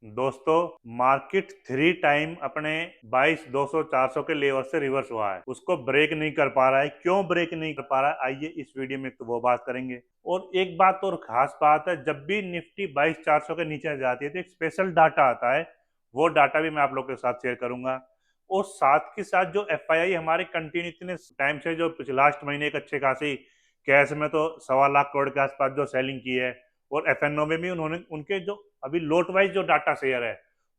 दोस्तों, market 3 time अपने 22,200 400 के लेवल से रिवर्स हुआ है। उसको ब्रेक नहीं कर पा रहा है। क्यों ब्रेक नहीं कर पा रहा है, आइए इस वीडियो में तो वो बात करेंगे। और एक बात और खास बात है, जब भी निफ्टी 22,400 के नीचे जाती है तो एक स्पेशल डाटा आता है। वो डाटा भी मैं आप लोग के साथ शेयर करूंगा। और साथ के साथ जो एफआईआई हमारे कंटिन्यू इतने टाइम से जो पिछले लास्ट महीने एक अच्छे खासी कैश में तो 1.25 लाख करोड़ के आसपास जो सेलिंग की है, और एफएनओ में भी उन्होंने उनके जो अभी लोट वाइज जो डाटा शेयर है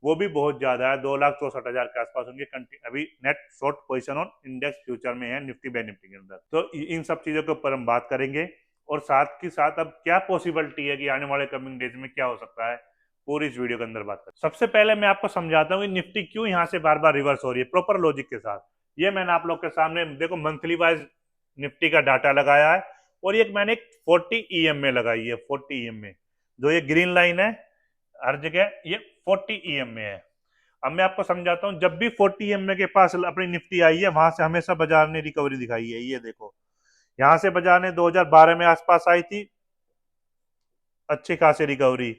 वो भी बहुत ज्यादा है। 2,64,000 के आसपास उनके अभी net short position on index future में है, निफ्टी बैंक निफ्टी के अंदर। तो इन सब चीजों के ऊपर हम बात करेंगे। और साथ के साथ अब क्या पॉसिबिलिटी है कि आने वाले कमिंग डेज में क्या हो सकता है, पूरी इस वीडियो के अंदर बात करें। सबसे पहले मैं आपको समझाता हूँ कि निफ्टी क्यों यहाँ से बार बार रिवर्स हो रही है, प्रॉपर लॉजिक के साथ। ये मैंने आप लोग के सामने देखो मंथली वाइज निफ्टी का डाटा लगाया है, और ये मैंने 40 ईएमए लगाई है। 40 ईएमए जो ये ग्रीन लाइन है हर जगह, ये 40 ईएमए है। अब मैं आपको समझाता हूँ, जब भी 40 ईएमए के पास अपनी निफ्टी आई है वहां से हमेशा बाजार ने रिकवरी दिखाई है। ये देखो, यहां से बाजार ने 2012 में आसपास आई थी अच्छी खासी रिकवरी।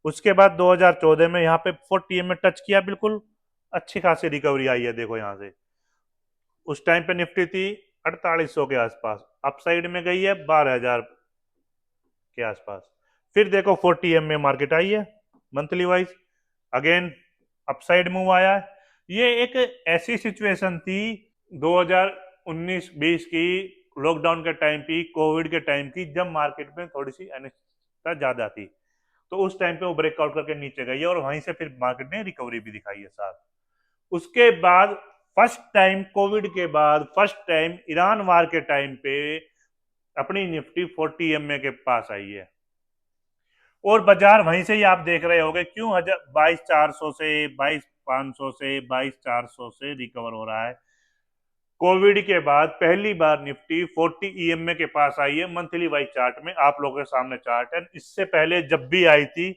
उसके बाद 2014 में यहाँ पे 40 ईएमए टच किया, बिल्कुल अच्छी खासी रिकवरी आई है। देखो यहाँ से उस टाइम पे निफ्टी थी 4800 के आसपास, अपसाइड में गई है 12,000 के आसपास। फिर देखो 40 एम में मार्केट आई है monthly wise, again upside move आया है। ये एक ऐसी सिचुएशन थी 2019-20 की, लॉकडाउन के टाइम की, कोविड के टाइम की, जब मार्केट में थोड़ी सी अनिश्चितता ज्यादा थी। तो उस टाइम पे वो ब्रेकआउट करके नीचे गई है, और वहीं से फिर मार्केट ने रिकवरी भी दिखाई है साथ। उसके बाद फर्स्ट टाइम कोविड के बाद फर्स्ट टाइम ईरान वार के टाइम पे अपनी निफ्टी 40 एमए के पास आई है। और बाजार वहीं से ही आप देख रहे होंगे क्यों 22,400 से 22,500 से 22,400 से रिकवर हो रहा है। कोविड के बाद पहली बार निफ्टी 40 ईएमए के पास आई है मंथली वाइज चार्ट में। आप लोगों के सामने चार्ट है। इससे पहले जब भी आई थी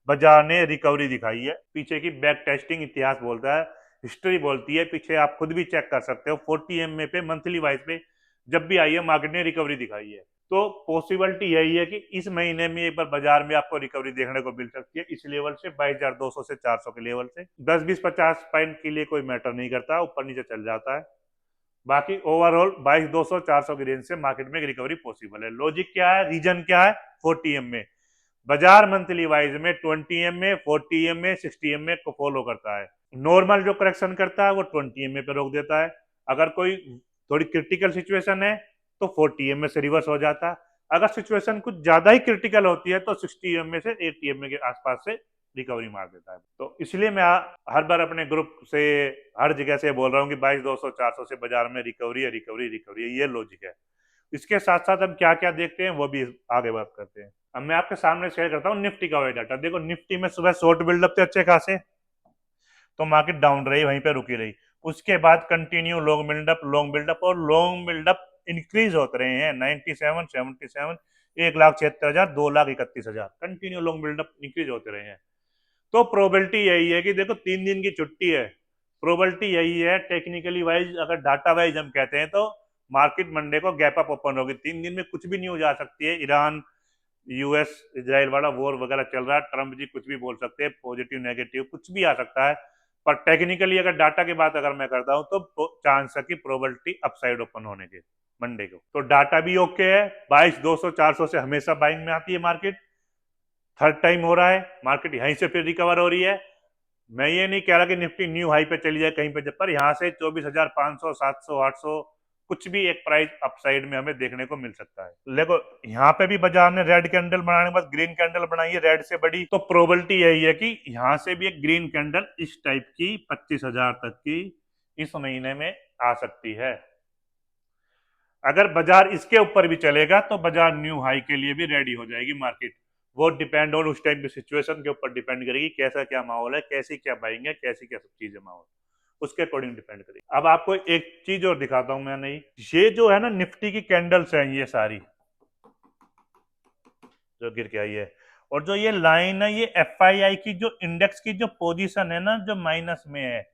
बाजार ने रिकवरी दिखाई है। पीछे की बैक टेस्टिंग इतिहास बोलता है, हिस्ट्री बोलती है, पीछे आप खुद भी चेक कर सकते हो। 40 ईएमए पे मंथली वाइज पे जब भी आई है मार्केट ने रिकवरी दिखाई है। तो पॉसिबिलिटी यही है कि इस महीने में एक बार बाजार में आपको रिकवरी देखने को मिल सकती है इस लेवल से, 22,200 से 400 के लेवल से। 10-20-50 पॉइंट के लिए कोई मैटर नहीं करता, ऊपर नीचे चल जाता है। बाकी ओवरऑल 22,200-400 की रेंज से मार्केट में रिकवरी पॉसिबल है। लॉजिक क्या है, रीजन क्या है? 40 एम में बाजार मंथली वाइज में 20 एम में 40 एम में 60 एम में को फॉलो करता है। नॉर्मल जो करेक्शन करता है वो 20 एम पे रोक देता है। अगर कोई थोड़ी क्रिटिकल सिचुएशन है तो 40 एम से रिवर्स हो जाता है। अगर सिचुएशन कुछ ज्यादा ही क्रिटिकल होती है तो 60 एम से 80 एम के आसपास से रिकवरी मार देता है। तो इसलिए मैं हर बार अपने ग्रुप से हर जगह से बोल रहा हूँ कि 22,200-400 से बाजार में रिकवरी है, रिकवरी रिकवरी है। ये लॉजिक है। इसके साथ साथ हम क्या क्या देखते हैं वो भी आगे बात करते हैं। अब मैं आपके सामने शेयर करता हूँ निफ्टी का डाटा। देखो निफ्टी में सुबह शॉर्ट बिल्डअप थे अच्छे खासे, तो मार्केट डाउन रही, वहीं पे रुकी रही। उसके बाद continue long buildup, long buildup और लॉन्ग बिल्डअप इंक्रीज होते रहे हैं। 97, 77, 1,76,000, 2,31,000 कंटिन्यू लॉन्ग बिल्डअप इंक्रीज होते रहे हैं। तो प्रोबेबिलिटी यही है कि देखो 3 दिन की छुट्टी है, प्रोबेबिलिटी यही है टेक्निकली वाइज, अगर डाटा वाइज हम कहते हैं तो मार्केट मंडे को गैप अप ओपन होगी। 3 दिन में कुछ भी न्यूज आ सकती है। ईरान यूएस इजराइल वाला वॉर वगैरह चल रहा है, ट्रम्प जी कुछ भी बोल सकते हैं, पॉजिटिव नेगेटिव कुछ भी आ सकता है। पर टेक्निकली अगर डाटा की बात अगर मैं करता हूं तो चांस है कि प्रोबेबिलिटी अपसाइड ओपन होने के मंडे को। तो डाटा भी ओके है। 22,200-400 से हमेशा बाइंग में आती है मार्केट। थर्ड टाइम हो रहा है, मार्केट यहीं से फिर रिकवर हो रही है। मैं ये नहीं कह रहा कि निफ्टी न्यू हाई पे चली जाए कहीं पे, जब पर यहाँ से 24,500, 700, 800 कुछ भी एक प्राइस अपसाइड में हमें देखने को मिल सकता है। देखो यहाँ पे भी बाजार ने रेड कैंडल बनाने के बाद ग्रीन कैंडल बनाई है, रेड से बड़ी। तो प्रोबेबिलिटी यही है कि यहाँ से भी एक ग्रीन कैंडल इस टाइप की 25,000 तक की इस महीने में आ सकती है। अगर बाजार इसके ऊपर भी चलेगा तो बाजार न्यू हाई के लिए भी रेडी हो जाएगी मार्केट। वो डिपेंड ऑन उस टाइम की सिचुएशन के ऊपर डिपेंड करेगी, कैसा क्या माहौल है, कैसी क्या बाइंग है, कैसी क्या सब चीजें माहौल, उसके अकॉर्डिंग डिपेंड करेगी। अब आपको एक चीज और दिखाता हूं मैं। नहीं, ये जो है ना निफ्टी की कैंडल्स हैं ये सारी जो गिर के आई है, और जो ये लाइन है ये एफआईआई की जो इंडेक्स की जो पोजीशन है ना जो माइनस में है,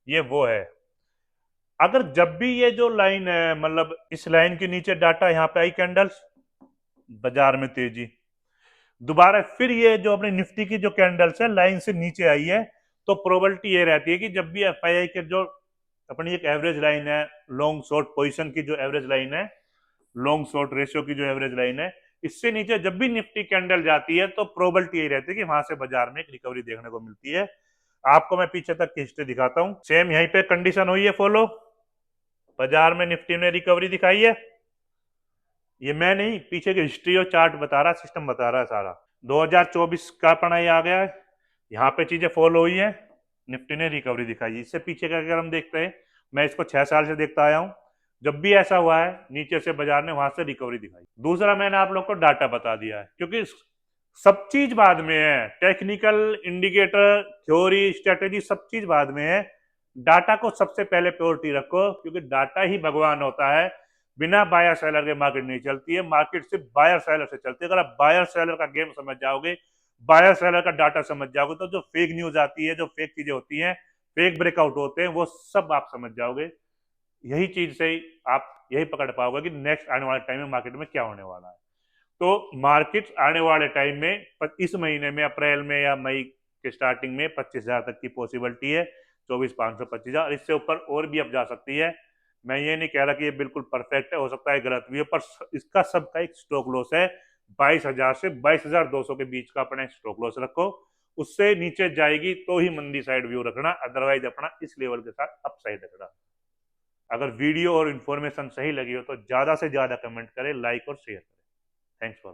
ये वो है। अगर जब भी ये जो लाइन है, मतलब इस लाइन के नीचे डाटा यहाँ पे आई कैंडल्स, बाजार में तेजी, दोबारा फिर ये जो अपनी निफ्टी की जो कैंडल्स है लाइन से नीचे आई है, तो प्रोबेबिलिटी ये रहती है कि जब भी एफआईआई के जो अपनी एक एवरेज लाइन है, लॉन्ग शॉर्ट पोजीशन की जो एवरेज लाइन है, लॉन्ग शॉर्ट रेशियो की जो एवरेज लाइन है, इससे नीचे जब भी निफ्टी कैंडल जाती है तो प्रोबेबिलिटी यही रहती है कि वहां से बाजार में एक रिकवरी देखने को मिलती है। आपको मैं पीछे तक की हिस्ट्री दिखाता हूं। सेम यहीं पे कंडीशन हुई है फॉलो, बाजार में निफ्टी ने रिकवरी दिखाई है। ये मैं नहीं, पीछे की हिस्ट्री और चार्ट बता रहा, सिस्टम बता रहा है सारा। 2024 का पढ़ाई आ गया है, यहाँ पे चीजें फॉलो हुई है, निफ्टी ने रिकवरी दिखाई है। इससे पीछे का अगर हम देखते हैं, मैं इसको 6 साल से देखता आया हूं, जब भी ऐसा हुआ है नीचे से बाजार ने वहां से रिकवरी दिखाई। दूसरा मैंने आप लोग को डाटा बता दिया है, क्योंकि सब चीज बाद में है, टेक्निकल इंडिकेटर, थ्योरी, स्ट्रेटेजी, सब चीज बाद में है। डाटा को सबसे पहले प्रायोरिटी रखो, क्योंकि डाटा ही भगवान होता है। बिना बायर सेलर के मार्केट नहीं चलती है, मार्केट सिर्फ बायर सेलर से चलती है। अगर आप बायर सेलर का गेम समझ जाओगे, बायर सेलर का डाटा समझ जाओगे, तो जो फेक न्यूज आती है, जो फेक चीजें होती हैं, फेक ब्रेकआउट होते हैं, वो सब आप समझ जाओगे। यही चीज से ही आप यही पकड़ पाओगे कि नेक्स्ट आने वाले टाइम में मार्केट में क्या होने वाला है। तो मार्केट आने वाले टाइम में इस महीने में, अप्रैल में या मई के स्टार्टिंग में 25,000 तक की पॉसिबिलिटी है, 24,500 25,000, इससे ऊपर और भी अब जा सकती है। मैं ये नहीं कह रहा कि ये बिल्कुल परफेक्ट है, हो सकता है गलत भी हो, पर इसका सबका एक स्टॉक लॉस है। 22,000 से 22,200 के बीच का अपना स्टॉक लॉस रखो, उससे नीचे जाएगी तो ही मंदी साइड व्यू रखना, अदरवाइज अपना इस लेवल के साथ अप साइड रखना। अगर वीडियो और इन्फॉर्मेशन सही लगी हो तो ज्यादा से ज्यादा कमेंट करें, लाइक और शेयर करें। Thanks for